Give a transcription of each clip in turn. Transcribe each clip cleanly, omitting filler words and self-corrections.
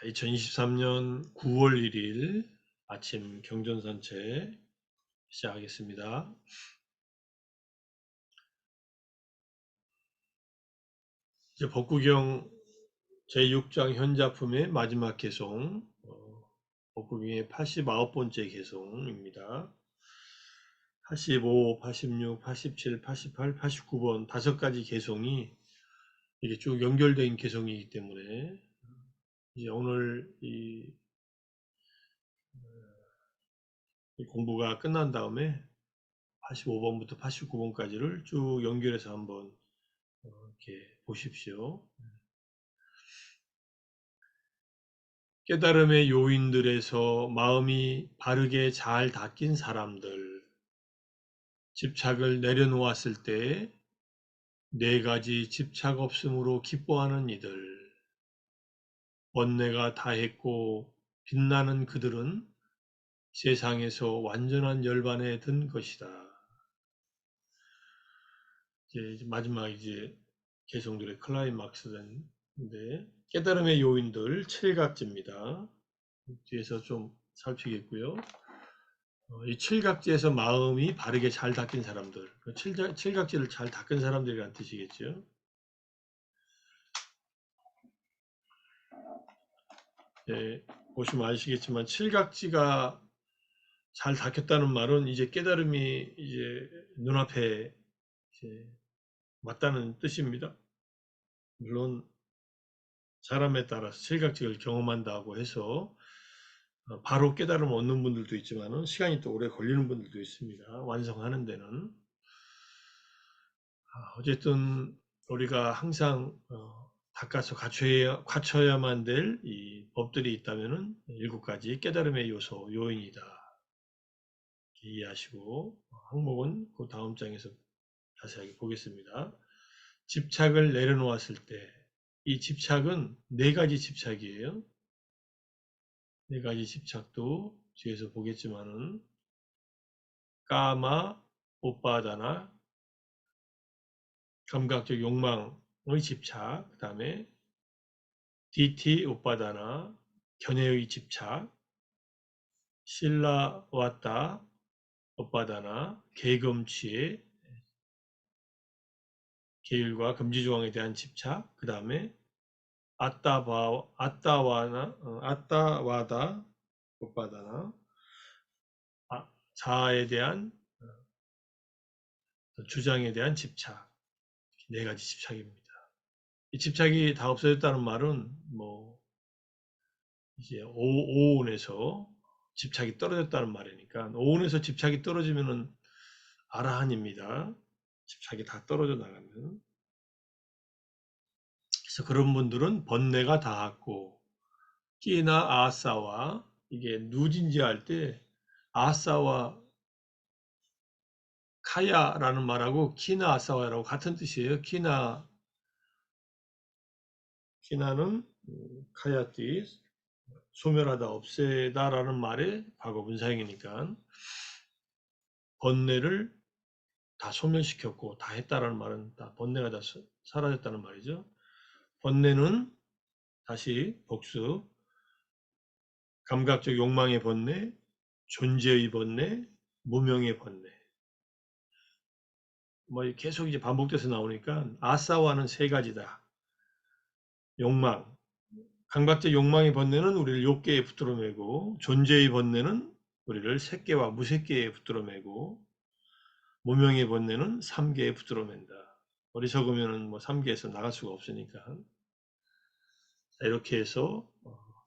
2023년 9월 1일 아침 경전산책 시작하겠습니다. 이제 법구경 제6장 현자품의 마지막 개송, 법구경의 89번째 개송입니다. 85, 86, 87, 88, 89번 5가지 개송이 이게 쭉 연결된 개송이기 때문에 이제 오늘 이 공부가 끝난 다음에 85번부터 89번까지를 쭉 연결해서 한번 이렇게 보십시오. 깨달음의 요인들에서 마음이 바르게 잘 닦인 사람들, 집착을 내려놓았을 때 4가지 집착 없음으로 기뻐하는 이들, 번뇌가 다했고 빛나는 그들은 세상에서 완전한 열반에 든 것이다. 이제 마지막 개성들의 클라이막스인데 깨달음의 요인들 7가지입니다. 뒤에서 좀 살피겠고요. 이 7각지에서 마음이 바르게 잘 닦인 사람들, 7각지를 잘 닦은 사람들이라는 뜻이겠죠. 예, 보시면 아시겠지만 7각지가 잘 닦였다는 말은 이제 깨달음이 이제 눈앞에 이제 맞다는 뜻입니다. 물론 사람에 따라서 7각지를 경험한다고 해서 바로 깨달음을 얻는 분들도 있지만은 시간이 또 오래 걸리는 분들도 있습니다. 완성하는 데는. 어쨌든 우리가 항상 닦아서 갖춰야만 될 이 법들이 있다면은 7가지 깨달음의 요소, 요인이다. 이해하시고 항목은 그 다음 장에서 자세하게 보겠습니다. 집착을 내려놓았을 때 이 집착은 4가지 집착이에요. 4가지 집착도 뒤에서 보겠지만은 까마, 오빠다나, 감각적 욕망의 집착, 그 다음에 디티, 오빠다나, 견해의 집착, 실라와따, 오빠다나, 계금치의 계율과 금지조항에 대한 집착, 그 다음에 아따와다, 오빠다나, 자아에 대한 주장에 대한 집착, 4가지 집착입니다. 이 집착이 다 없어졌다는 말은 이제 오온에서 집착이 떨어졌다는 말이니까 오온에서 집착이 떨어지면은 아라한입니다. 집착이 다 떨어져 나가면. 그래서 그런 분들은 번뇌가 닿았고 끼나 아싸와 이게 누진지할 때 아싸와 카야라는 말하고 키나 아싸와라고 같은 뜻이에요. 키나는 카야띠 소멸하다 없애다라는 말의 과거 분사형이니까 번뇌를 다 소멸시켰고 다 했다라는 말은 다 번뇌가 다 사라졌다는 말이죠. 번뇌는 다시 복수 감각적 욕망의 번뇌, 존재의 번뇌, 무명의 번뇌. 계속 이제 반복돼서 나오니까 아싸와는 3가지다. 욕망, 감각적 욕망의 번뇌는 우리를 욕계에 붙들어 매고 존재의 번뇌는 우리를 색계와 무색계에 붙들어 매고 무명의 번뇌는 3계에 붙들어 맨다. 어리석으면은 3계에서 나갈 수가 없으니까 이렇게 해서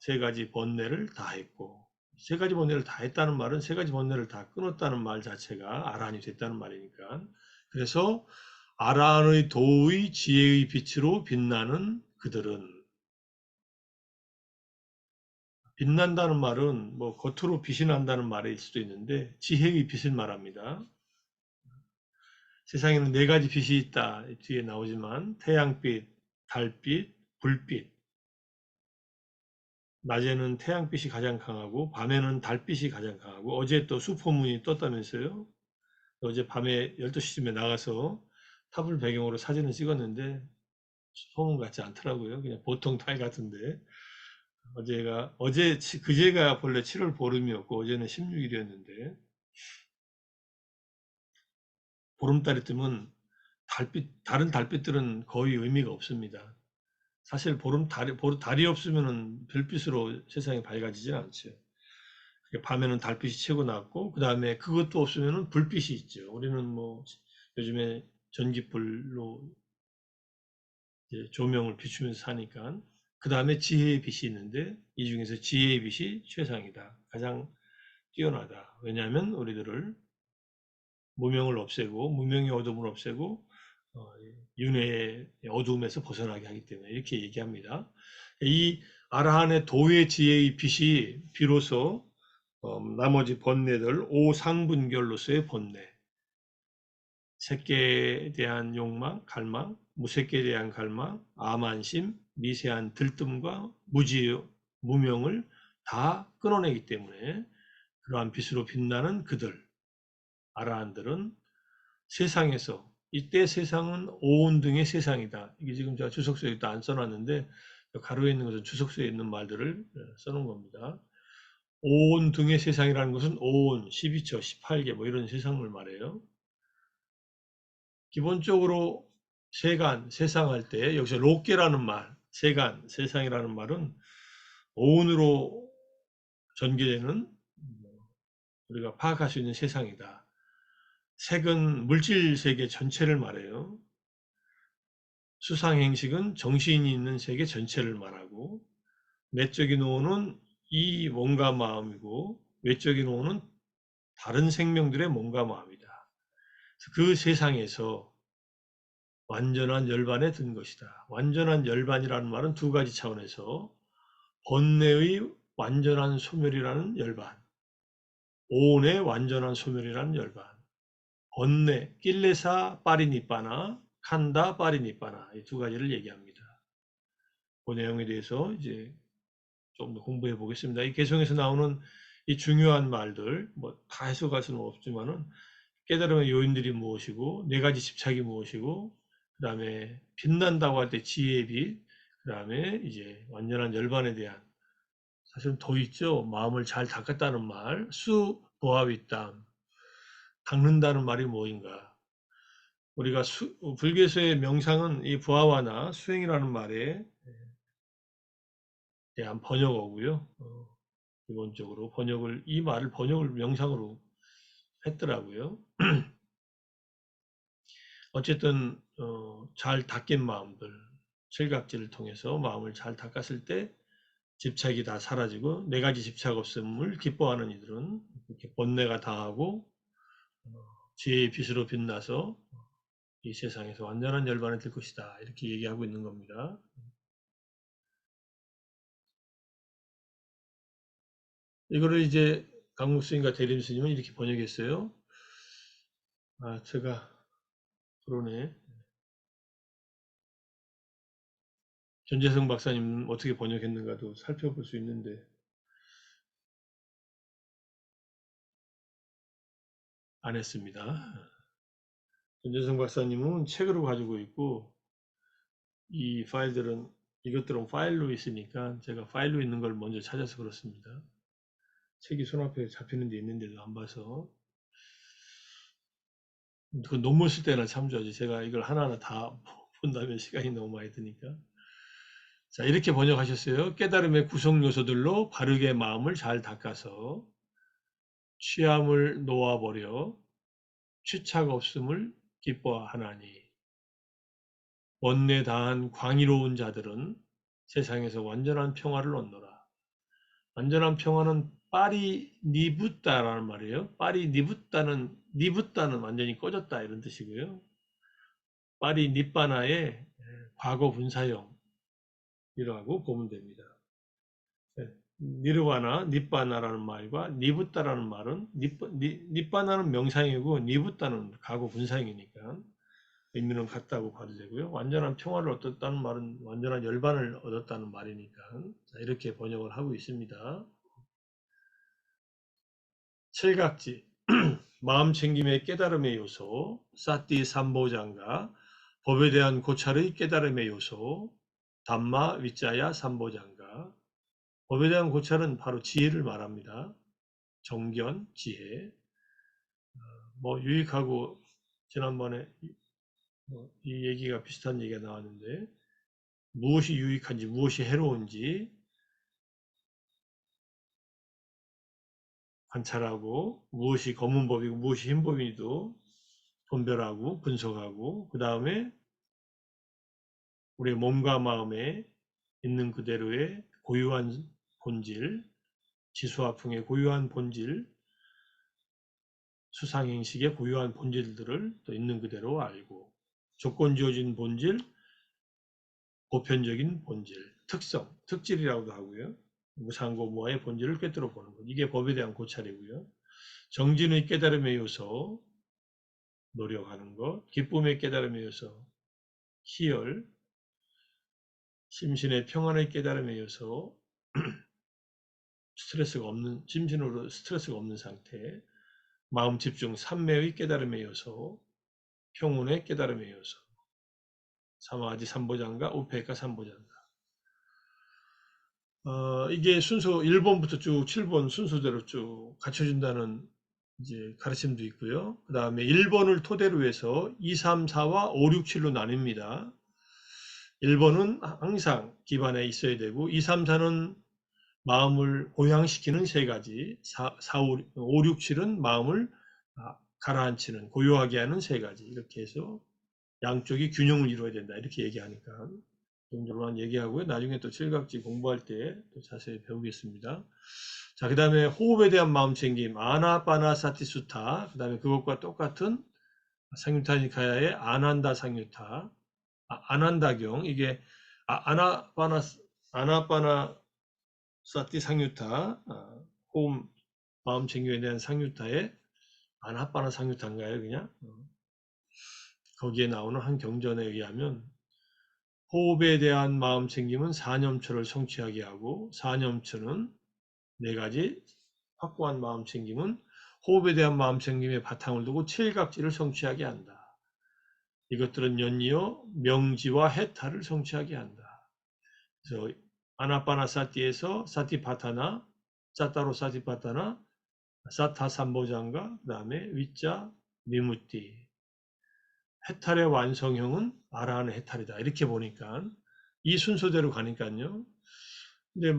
3가지 번뇌를 다 했고 3가지 번뇌를 다 했다는 말은 3가지 번뇌를 다 끊었다는 말 자체가 아라한이 됐다는 말이니까 그래서 아라한의 도의 지혜의 빛으로 빛나는 그들은 빛난다는 말은 겉으로 빛이 난다는 말일 수도 있는데 지혜의 빛을 말합니다. 세상에는 4가지 빛이 있다. 뒤에 나오지만 태양빛, 달빛, 불빛. 낮에는 태양빛이 가장 강하고 밤에는 달빛이 가장 강하고 어제 또 슈퍼문이 떴다면서요. 어제 밤에 12시쯤에 나가서 탑을 배경으로 사진을 찍었는데 소문 같지 않더라고요. 그냥 보통 달 같은데 그제가 본래 7월 보름이었고 어제는 16일이었는데 보름달이 뜨면 다른 달빛들은 거의 의미가 없습니다. 사실 달이 없으면은 별빛으로 세상이 밝아지진 않죠. 밤에는 달빛이 최고 낮고 그 다음에 그것도 없으면은 불빛이 있죠. 우리는 뭐 요즘에 전기불로 이제 조명을 비추면서 사니까 그 다음에 지혜의 빛이 있는데 이 중에서 지혜의 빛이 최상이다. 가장 뛰어나다. 왜냐하면 우리들을 무명을 없애고 무명의 어둠을 없애고 윤회의 어둠에서 벗어나게 하기 때문에 이렇게 얘기합니다. 이 아라한의 도의 지혜의 빛이 비로소 나머지 번뇌들 오상분결로서의 번뇌, 새끼에 대한 욕망, 갈망, 무새끼에 대한 갈망, 암안심, 미세한 들뜸과 무명을 다 끊어내기 때문에 그러한 빛으로 빛나는 그들, 아라한들은 세상에서 이때 세상은 오온등의 세상이다. 이게 지금 제가 주석서에 안 써놨는데 가로에 있는 것은 주석서에 있는 말들을 써놓은 겁니다. 오온등의 세상이라는 것은 오온, 12처, 18개 뭐 이런 세상을 말해요. 기본적으로 세간, 세상 할 때 여기서 롯게라는 말, 세간, 세상이라는 말은 오온으로 전개되는 우리가 파악할 수 있는 세상이다. 색은 물질 세계 전체를 말해요. 수상행식은 정신이 있는 세계 전체를 말하고 내적인 오온은 이 몸과 마음이고 외적인 오온은 다른 생명들의 몸과 마음이다. 그 세상에서 완전한 열반에 든 것이다. 완전한 열반이라는 말은 두 가지 차원에서 번뇌의 완전한 소멸이라는 열반, 오온의 완전한 소멸이라는 열반, 번뇌, 낄레사 파리니빠나, 칸다 파리니빠나 이 두 가지를 얘기합니다. 그 내용에 대해서 이제 좀 더 공부해 보겠습니다. 이 개성에서 나오는 이 중요한 말들 뭐 다 해석할 수는 없지만은 깨달음의 요인들이 무엇이고 네 가지 집착이 무엇이고 그 다음에 빛난다고 할 때 지혜의 빛, 그 다음에 이제 완전한 열반에 대한 사실은 더 있죠. 마음을 잘 닦았다는 말, 부하윗담, 닦는다는 말이 뭐인가? 우리가 불교에서의 명상은 이 부하와나 수행이라는 말에 대한 번역어고요. 기본적으로 이 말을 번역을 명상으로 했더라고요. 어쨌든 잘 닦인 마음들, 칠각지를 통해서 마음을 잘 닦았을 때 집착이 다 사라지고 네 가지 집착 없음을 기뻐하는 이들은 이렇게 번뇌가 다하고 지혜의 빛으로 빛나서 이 세상에서 완전한 열반에 들 것이다. 이렇게 얘기하고 있는 겁니다. 이거를 이제 강국 스님과 대림 스님은 이렇게 번역했어요. 아, 제가 그러네. 전재성 박사님 어떻게 번역했는가도 살펴볼 수 있는데 안 했습니다. 전재성 박사님은 책으로 가지고 있고 이것들은 파일로 있으니까 제가 파일로 있는 걸 먼저 찾아서 그렇습니다. 책이 손앞에 잡히는 데 있는데도 안 봐서 그 논문 쓸 때나 참조하지 제가 이걸 하나하나 다 본다면 시간이 너무 많이 드니까 자 이렇게 번역하셨어요. 깨달음의 구성 요소들로 바르게 마음을 잘 닦아서 취함을 놓아버려 취착 없음을 기뻐하나니 원내 다한 광의로운 자들은 세상에서 완전한 평화를 얻노라. 완전한 평화는 파리 니붓다라는 말이에요. 파리 니붓다는 완전히 꺼졌다 이런 뜻이고요. 파리 니빠나의 과거 분사형이라고 보면 됩니다. 니르바나, 니빠나라는 말과 니붓다라는 말은 니빠나는 명상이고 니붓다는 과거 분사형이니까 의미는 같다고 봐도 되고요. 완전한 평화를 얻었다는 말은 완전한 열반을 얻었다는 말이니까 이렇게 번역을 하고 있습니다. 칠각지, 마음 챙김의 깨달음의 요소, 사띠 삼보장가, 법에 대한 고찰의 깨달음의 요소, 담마 위자야 삼보장가, 법에 대한 고찰은 바로 지혜를 말합니다. 정견, 지혜. 뭐 유익하고 지난번에 이 얘기가 비슷한 얘기가 나왔는데 무엇이 유익한지 무엇이 해로운지 관찰하고 무엇이 검은 법이고 무엇이 흰 법이도 분별하고 분석하고 그 다음에 우리의 몸과 마음에 있는 그대로의 고유한 본질, 지수화풍의 고유한 본질, 수상행식의 고유한 본질들을 또 있는 그대로 알고 조건 지어진 본질, 보편적인 본질, 특성, 특질이라고도 하고요. 무상고무화의 본질을 꿰뚫어 보는 것. 이게 법에 대한 고찰이고요. 정진의 깨달음의 요소, 노력하는 것, 기쁨의 깨달음의 요소, 희열, 심신의 평안의 깨달음의 요소, 스트레스가 없는, 심신으로 스트레스가 없는 상태, 마음 집중, 삼매의 깨달음의 요소, 평온의 깨달음의 요소, 사마지 삼보장과 우페이카 삼보장가. 이게 순서 1번부터 쭉 7번 순서대로 쭉 갖춰준다는 이제 가르침도 있고요. 그 다음에 1번을 토대로 해서 2, 3, 4와 5, 6, 7로 나뉩니다. 1번은 항상 기반에 있어야 되고 2, 3, 4는 마음을 고양시키는 세 가지, 5, 6, 7은 마음을 가라앉히는, 고요하게 하는 세 가지. 이렇게 해서 양쪽이 균형을 이루어야 된다. 이렇게 얘기하니까 그 정도로만 얘기하고요. 나중에 또 칠각지 공부할 때 또 자세히 배우겠습니다. 자, 그 다음에 호흡에 대한 마음챙김, 아나파나사티수타, 그 다음에 그것과 똑같은 상유타니카야의 아난다 상유타, 아난다경, 이게 아나파나 사티 상유타, 호흡 마음챙김에 대한 상유타의 아나파나 상유타인가요, 그냥? 거기에 나오는 한 경전에 의하면 호흡에 대한 마음챙김은 사념처를 성취하게 하고 사념처는 네 가지 확고한 마음챙김은 호흡에 대한 마음챙김의 바탕을 두고 칠각지를 성취하게 한다. 이것들은 연이어 명지와 해탈을 성취하게 한다. 그래서 아나파나 사티에서 사티파타나, 짜따로 사티파타나, 사타 삼보장가, 그 다음에 위자 미무띠. 해탈의 완성형은 아라한의 해탈이다. 이렇게 보니까 이 순서대로 가니까요. 이제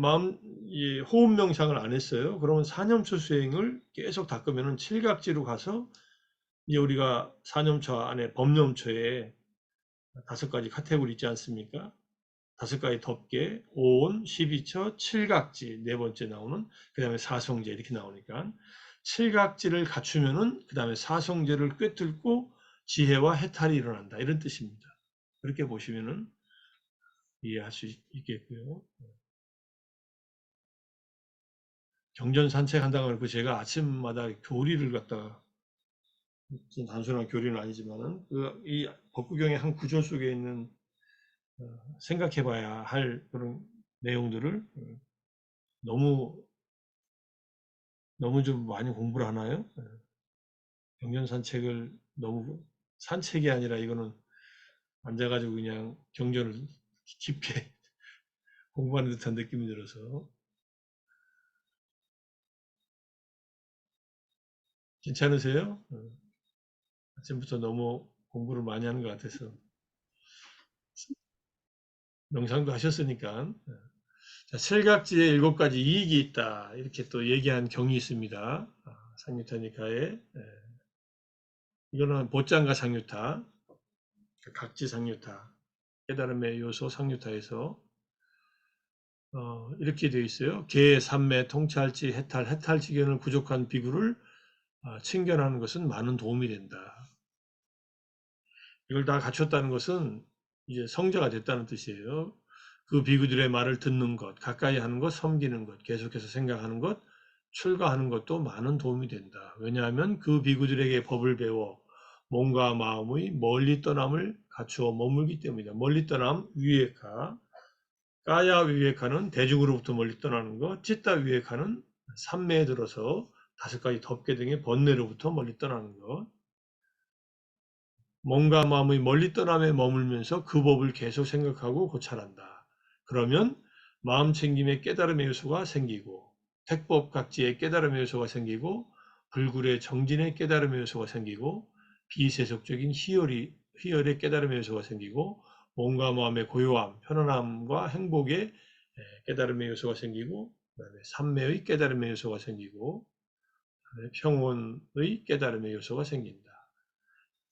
호흡 명상을 안 했어요. 그러면 사념처 수행을 계속 닦으면은 칠각지로 가서 이제 우리가 사념처 안에 법념처에 5가지 카테고리 있지 않습니까? 5가지 덮개, 오온, 12처, 칠각지, 네 번째 나오는, 그 다음에 사성제 이렇게 나오니까 칠각지를 갖추면은 그 다음에 사성제를 꿰뚫고 지혜와 해탈이 일어난다. 이런 뜻입니다. 그렇게 보시면은 이해할 수 있겠고요. 경전 산책한다고 하고 제가 아침마다 교리를 갖다가 단순한 교리는 아니지만은 이 법구경의 한 구절 속에 있는 생각해봐야 할 그런 내용들을 너무 좀 많이 공부를 하나요? 경전 산책을 너무 산책이 아니라 이거는 앉아가지고 그냥 경전을 깊게 공부하는 듯한 느낌이 들어서 괜찮으세요? 아침부터 너무 공부를 많이 하는 것 같아서 명상도 하셨으니까 자, 칠각지에 7가지 이익이 있다 이렇게 또 얘기한 경이 있습니다. 상유타니카에 이거는 보짱과 상유타, 각지 상유타, 깨달음의 요소 상유타에서 이렇게 되어 있어요. 계, 삼매, 통찰지, 해탈지견을 부족한 비구를 친견하는 것은 많은 도움이 된다. 이걸 다 갖췄다는 것은 이제 성자가 됐다는 뜻이에요. 그 비구들의 말을 듣는 것, 가까이 하는 것, 섬기는 것, 계속해서 생각하는 것, 출가하는 것도 많은 도움이 된다. 왜냐하면 그 비구들에게 법을 배워 몸과 마음의 멀리 떠남을 갖추어 머물기 때문이다. 멀리 떠남, 위에카, 까야 위에카는 대중으로부터 멀리 떠나는 것, 찌따 위에카는 삼매에 들어서 5가지 덮개 등의 번뇌로부터 멀리 떠나는 것, 몸과 마음의 멀리 떠남에 머물면서 그 법을 계속 생각하고 고찰한다. 그러면 마음 챙김에 깨달음의 요소가 생기고, 택법각지에 깨달음의 요소가 생기고, 불굴의 정진에 깨달음의 요소가 생기고, 비세속적인 희열의 깨달음의 요소가 생기고, 몸과 마음의 고요함, 편안함과 행복의 깨달음의 요소가 생기고, 그다음에 삼매의 깨달음의 요소가 생기고, 평온의 깨달음의 요소가 생긴다.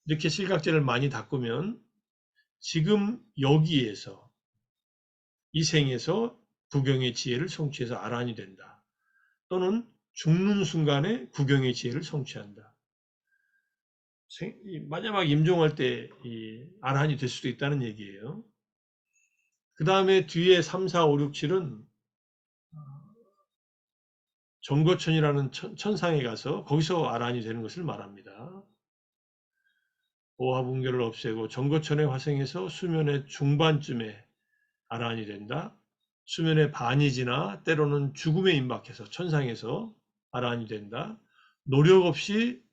이렇게 실각제를 많이 닦으면 지금 여기에서 이 생에서 구경의 지혜를 성취해서 아란이 된다. 또는 죽는 순간에 구경의 지혜를 성취한다. 마지막 임종할 때 아란이 될 수도 있다는 얘기예요. 그 다음에 뒤에 3, 4, 5, 6, 7은 정거천이라는 천상에 가서 거기서 아란이 되는 것을 말합니다. 오화분결을 없애고 정거천의 화생에서 수면의 중반쯤에 아란이 된다. 수면의 반이 지나 때로는 죽음에 임박해서 천상에서 아란이 된다. 노력 없이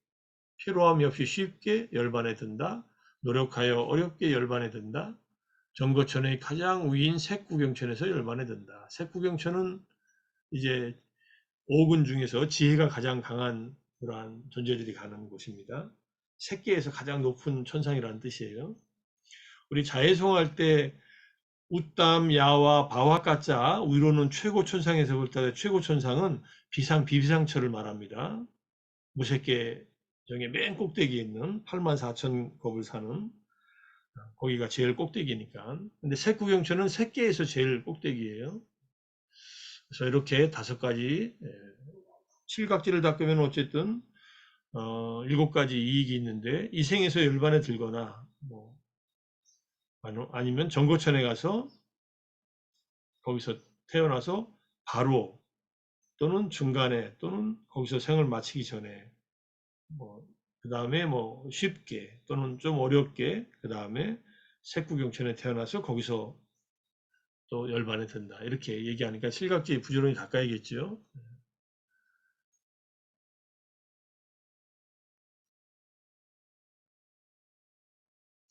피로함이 없이 쉽게 열반에 든다. 노력하여 어렵게 열반에 든다. 정거천의 가장 위인 색구경천에서 열반에 든다. 색구경천은 이제 5군 중에서 지혜가 가장 강한 그러한 존재들이 가는 곳입니다. 색계에서 가장 높은 천상이라는 뜻이에요. 우리 자해송할 때 웃담, 야와, 바와, 까자 위로는 최고 천상에서 볼 때 최고 천상은 비상, 비비상처를 말합니다. 무색계 중에 맨 꼭대기에 있는 84,000겁을 사는 거기가 제일 꼭대기니까. 근데 색구경천은 색계에서 제일 꼭대기예요. 그래서 이렇게 5가지 칠각지를 닦으면 어쨌든 7가지 이익이 있는데 이 생에서 열반에 들거나 뭐 아니면 정거천에 가서 거기서 태어나서 바로 또는 중간에 또는 거기서 생을 마치기 전에 그 다음에 쉽게 또는 좀 어렵게 그 다음에 색구경천에 태어나서 거기서 또 열반에 든다 이렇게 얘기하니까 칠각지 부지런히 닦아야겠죠.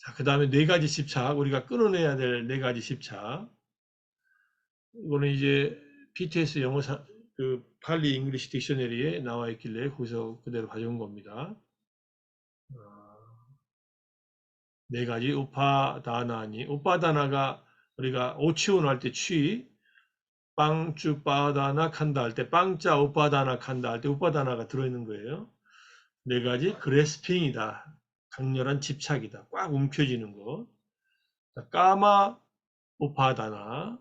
자, 그 다음에 4가지 집착 우리가 끊어내야 될 4가지 집착 이거는 이제 PTS 영어 그 팔리 잉글리시 딕셔너리에 나와 있길래 거기서 그대로 가져온 겁니다. 4가지 우파다나니 우파다나가 우리가 오치온 할 때 취, 빵쭈 빠다나 칸다 할 때 빵자 우파다나 칸다 할 때 우파다나가 들어있는 거예요. 4가지 그래스핑이다. 강렬한 집착이다. 꽉 움켜쥐는 것. 까마 우파다나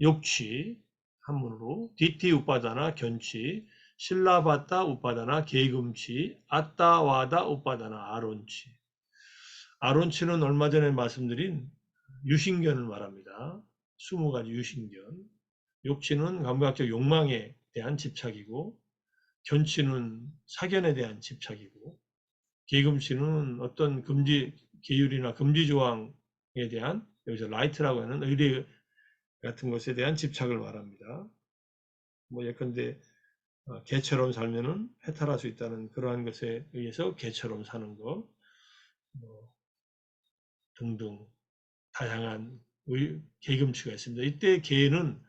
욕취 한문으로 디티 우파다나 견취 실라바타 우파다나 계금취 아따와다 우파다나 아론취 아론치는 얼마 전에 말씀드린 유신견을 말합니다. 20가지 유신견. 욕치는 감각적 욕망에 대한 집착이고, 견치는 사견에 대한 집착이고, 계금치는 어떤 금지 계율이나 금지 조항에 대한 여기서 라이트라고 하는 의례 같은 것에 대한 집착을 말합니다. 예컨대 개처럼 살면은 해탈할 수 있다는 그러한 것에 의해서 개처럼 사는 것 등등 다양한 계금치가 있습니다. 이때 계는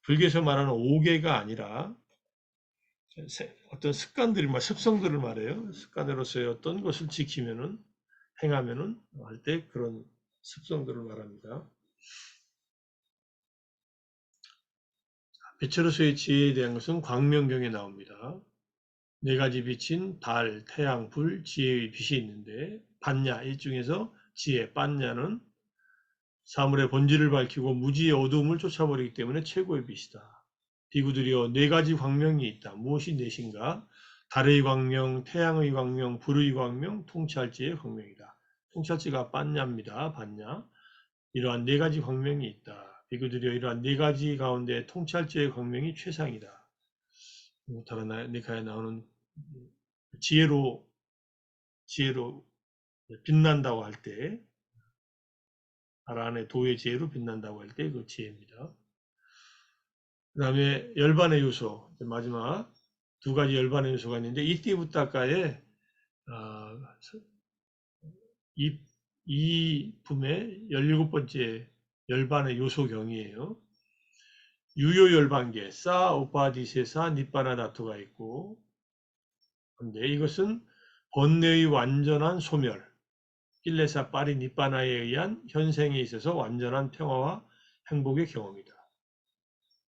불교에서 말하는 5계가 아니라 어떤 습관들이 습성들을 말해요. 습관으로서의 어떤 것을 지키면은 행하면은 할 때 그런 습성들을 말합니다. 빛으로서의 지혜에 대한 것은 광명경에 나옵니다. 4가지 빛인 달, 태양, 불, 지혜의 빛이 있는데 반야 이 중에서 지혜, 반야는 사물의 본질을 밝히고 무지의 어두움을 쫓아버리기 때문에 최고의 빛이다. 비구들이여 4가지 광명이 있다. 무엇이 넷인가? 달의 광명, 태양의 광명, 불의 광명, 통찰지의 광명이다. 통찰지가 반야입니다. 반야. 이러한 4가지 광명이 있다. 비구들이여 이러한 4가지 가운데 통찰지의 광명이 최상이다. 무타가네카에 나오는 지혜로 빛난다고 할 때, 아란의 도의 지혜로 빛난다고 할 때 그 지혜입니다. 그 다음에 열반의 요소, 마지막 2가지 열반의 요소가 있는데, 이띠부타카의 이 품의 17번째 열반의 요소경이에요. 유효열반계, 사, 우파디세사, 니빠나다투가 있고, 근데 이것은 번뇌의 완전한 소멸, kilesa 파리 니빠나에 의한 현생에 있어서 완전한 평화와 행복의 경험이다.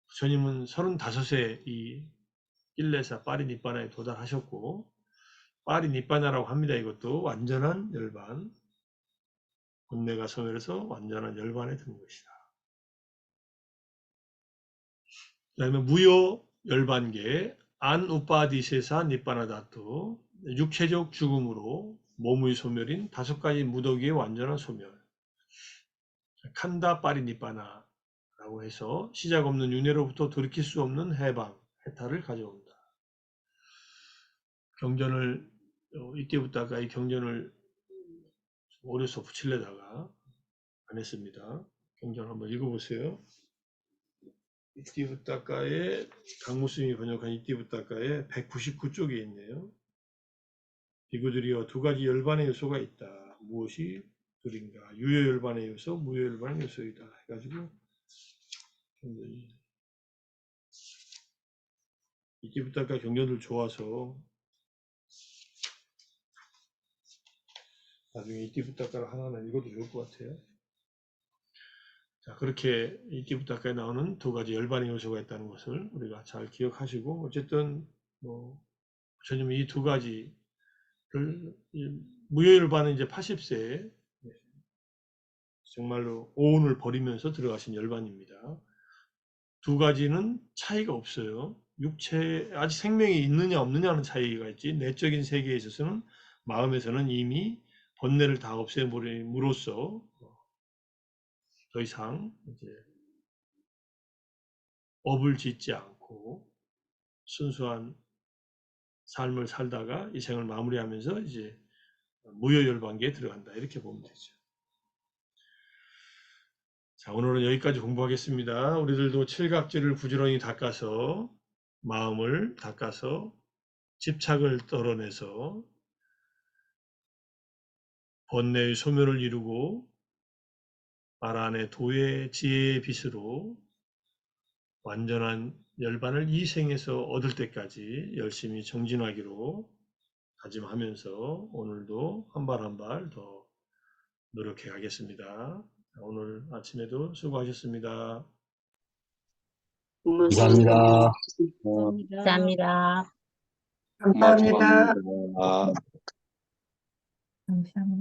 부처님은 35세 이 kilesa 파리 니빠나에 도달하셨고, 파리 니빠나라고 합니다. 이것도 완전한 열반, 번뇌가 소멸해서 완전한 열반에 드는 것이다. 그 다음에 무효 열반계, 안 우파디세사 니빠나다투, 육체적 죽음으로 몸의 소멸인 5가지 무더기의 완전한 소멸. 칸다 파리 니빠나라고 해서 시작 없는 윤회로부터 돌이킬 수 없는 해방, 해탈을 가져온다. 경전을 이때부터 아까 이 경전을 오려서 붙이려다가 안 했습니다. 경전 한번 읽어보세요. 이띠부따까의 강무스님이 번역한 이띠부따까의 199쪽에 있네요. 비구들이여 2가지 열반의 요소가 있다. 무엇이 둘인가? 유효열반의 요소, 무효열반의 요소이다. 해가지고 이띠부따까 경전들 좋아서 나중에 이띠부따까를 하나는 읽어도 좋을 것 같아요. 자, 그렇게 이띠부따까에 나오는 2가지 열반의 요소가 있다는 것을 우리가 잘 기억하시고, 어쨌든 부처님이 이 2가지를 무효열반은 이제 80세에 정말로 오온을 버리면서 들어가신 열반입니다. 2가지는 차이가 없어요. 육체 아직 생명이 있느냐 없느냐는 차이가 있지, 내적인 세계에 있어서는 마음에서는 이미 번뇌를 다 없애버림으로써 더 이상 이제 업을 짓지 않고 순수한 삶을 살다가 이 생을 마무리하면서 이제 무효열반계에 들어간다, 이렇게 보면 되죠. 자, 오늘은 여기까지 공부하겠습니다. 우리들도 칠각지를 부지런히 닦아서, 마음을 닦아서 집착을 떨어내서 번뇌의 소멸을 이루고 말 안에 도의 지혜의 빛으로 완전한 열반을 이 생에서 얻을 때까지 열심히 정진하기로 다짐하면서 오늘도 한 발 한 발 더 노력해 가겠습니다. 오늘 아침에도 수고하셨습니다. 감사합니다. 감사합니다. 감사합니다. 감사합니다. 감사합니다.